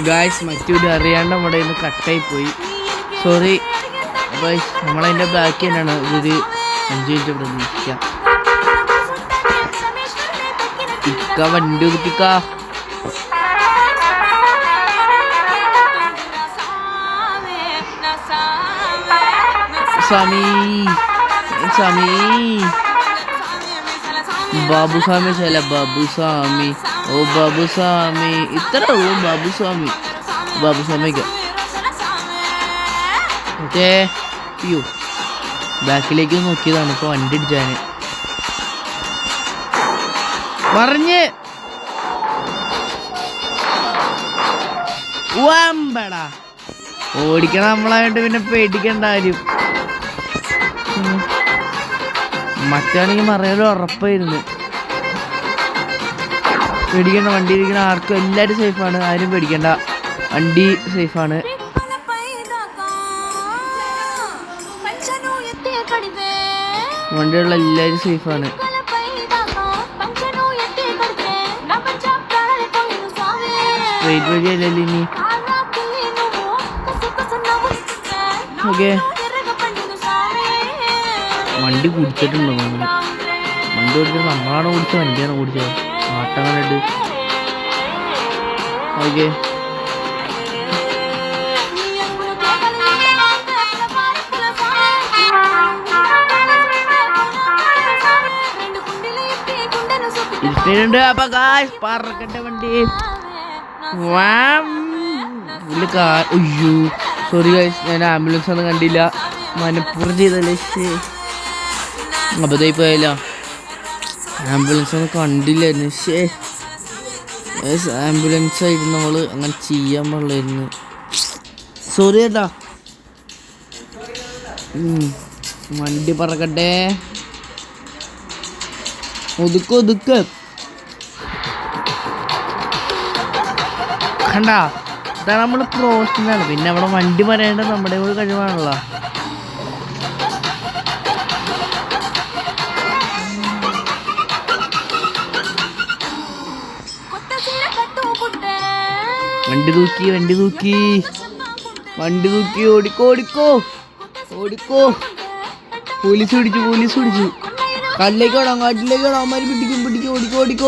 Guys മറ്റൊരു അറിയാണ്ട് നമ്മുടെ ഇന്ന് കട്ടായി പോയി. Sorry guys. നമ്മളതിൻ്റെ ബാക്കി തന്നെയാണ്. ഇതൊരു 5 മിനിറ്റ് പ്രതീക്ഷിക്കാം. ഇക്ക വണ്ടി ഒതുക്കിക്ക. സ്വാമി സ്വാമി ബാബുസ്വാമി ചില ബാബുസ്വാമി ഓ ബാബുസ്വാമി ഇത്ര ഉള്ളൂ. ബാബുസ്വാമിക്ക് ഓക്കേ. അയ്യോ ബാക്കിലേക്ക് നോക്കിയതാണ് ഇപ്പൊ വണ്ടി അടിച്ചാന് പറഞ്ഞ് വമ്പടാ. ഓടിക്കണം നമ്മളായിട്ട് പിന്നെ പേടിക്കേണ്ട കാര്യം. മറ്റാണെങ്കിൽ മറയാലും ഉറപ്പായിരുന്നു. പേടിക്കേണ്ട. വണ്ടി ഇരിക്കുന്ന ആർക്കും എല്ലാവരും സേഫാണ്. ആരും പേടിക്കേണ്ട. വണ്ടി സേഫാണ്. വണ്ടിയുള്ള എല്ലാവരും സേഫാണ്. സ്ട്രേറ്റ് വഴിയല്ലല്ലോ ഇനി. ഓക്കെ വണ്ടി കുടിച്ചിട്ടുണ്ടോ? വണ്ടി ഓടിച്ചത് നമ്മളാണോ ഓടിച്ചത് വണ്ടിയാണോ ഓടിച്ചത്? ആട്ടം കണ്ടിട്ട്. ഓക്കെ ഇഷ്ടമുണ്ട്. അപ്പൊ പറക്കട്ടെ വണ്ടി. അയ്യോ സോറി ഗായ്സ്, ഞാൻ ആംബുലൻസ് ഒന്നും കണ്ടില്ല. മനപ്പൂർവ്വം ചെയ്തല്ലേ. അബദ്ധമായി പോയല്ല. ആംബുലൻസ് ഒന്നും കണ്ടില്ലായിരുന്നു. ആംബുലൻസ് ആയിരുന്നു നമ്മൾ അങ്ങനെ ചെയ്യാൻ പാടില്ലായിരുന്നു. സോറി ഏട്ടാ. വണ്ടി പറക്കട്ടെ. ഒതുക്ക് കണ്ട. ഇതാണ് നമ്മൾ പ്രോസ്റ്റനാണ്. പിന്നെ അവിടെ വണ്ടി പറയേണ്ടത് നമ്മുടെ കൂടെ കഴിവാണല്ലോ. വണ്ടി തൂക്കി ഓടിക്കോ. പോലീസ് പിടിച്ചു. കാട്ടിലേക്ക് അമ്മമാര് പിടിക്കും.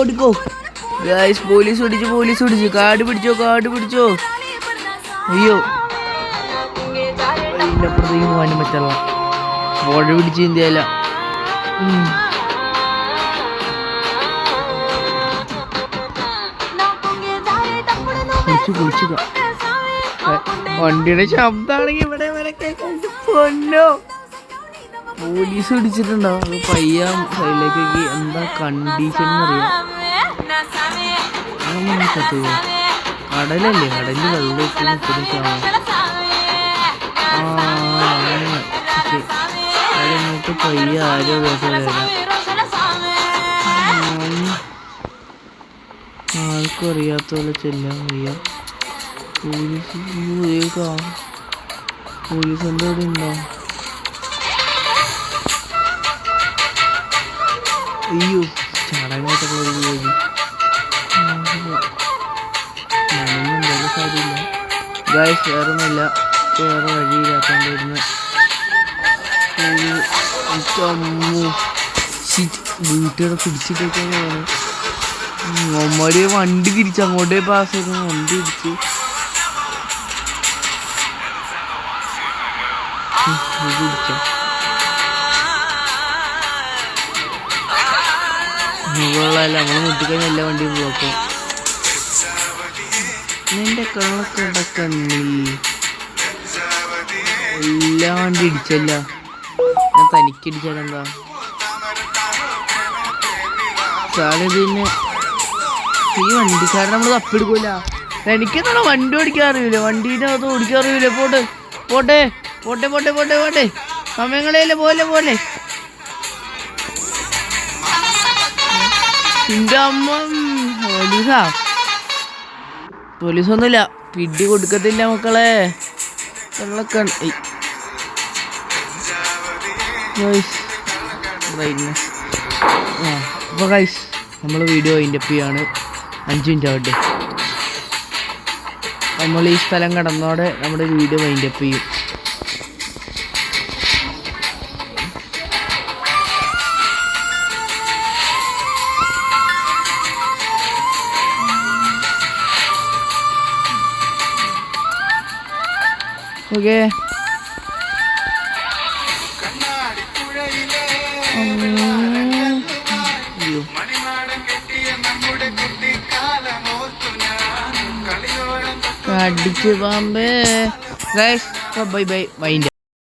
ഓടിക്കോ. ഗായ്സ് പോലീസ് പിടിച്ചു. കാട് പിടിച്ചോ. അയ്യോ അതിൻ്റെ അപ്പുറത്തേക്ക് പോകാനും പറ്റില്ല. ഓട പിടിച്ച് ഇന്ത്യയില. കുളിച്ചു. വണ്ടിയുടെ ശബ്ദമാണെങ്കിൽ ഇവിടെ പൊന്നോ. പോലീസ് പിടിച്ചിട്ടുണ്ടാവും. അത് പയ്യാൻ സൈഡിലേക്കൊക്കെ എന്താ കണ്ടീഷൻ അറിയാം. കടലല്ലേ? കടലിൽ വെള്ളമൊക്കെ അതിനോട്ട് പയ്യ ആരോ ആർക്കും അറിയാത്ത പോലെ ചെല്ലാൻ വയ്യ. പോലീസ് എന്താ ഇവിടെ ഉണ്ടോ? അയ്യോ ചാടാനായിട്ടുള്ള ഒരു ജോലി. എന്തായാലും കാര്യമില്ല ഗായ്സ്. വേറൊന്നുമില്ല. വേറെ വഴിയില്ലാത്തോണ്ടിരുന്ന് വീട്ടുകാരെ പിടിച്ചിട്ടൊക്കെയാണ് പോകുന്നത്. അമ്മമാര് വണ്ടി തിരിച്ച് അങ്ങോട്ടേ പാസ് ചെയ്ത് വണ്ടി തിരിച്ച് പിടിച്ചോ. മുകളിലല്ല നമ്മൾ മുട്ടിക്കഴിഞ്ഞ എല്ലാ വണ്ടിയും പോക്കും. നിന്റെ കണ്ണക്കണ്ണി എല്ലാ വണ്ടി ഇടിച്ചല്ല. ഞാൻ തനിക്കിടിച്ചാലെന്താ സാറിന് ഈ വണ്ടിക്കാരൻ നമ്മൾ തപ്പെടുക്കൂല. എനിക്കെന്താണ് വണ്ടി ഓടിക്കാൻ അറിയില്ല. വണ്ടീൻ്റെ അകത്ത് ഓടിക്കാൻ അറിയില്ല. പോട്ടെ സമയങ്ങളെയല്ലേ പോലെ എൻ്റെ അമ്മ. പോലീസൊന്നുമില്ല. പിടി കൊടുക്കത്തില്ല മക്കളെ. വെള്ളമൊക്കെ അപ്പോൾ ഗൈസ് നമ്മൾ വീഡിയോ അതിൻ്റെ ചെയ്യാണ്. 5 മിനിറ്റ് ആവട്ടെ. നമ്മൾ ഈ സ്ഥലം കടന്നോടെ നമ്മുടെ വീഡിയോ വൈൻഡപ്പ് ചെയ്യും. ഓക്കെ, അടിച്ച് പാമ്പേ. Bye bye wind.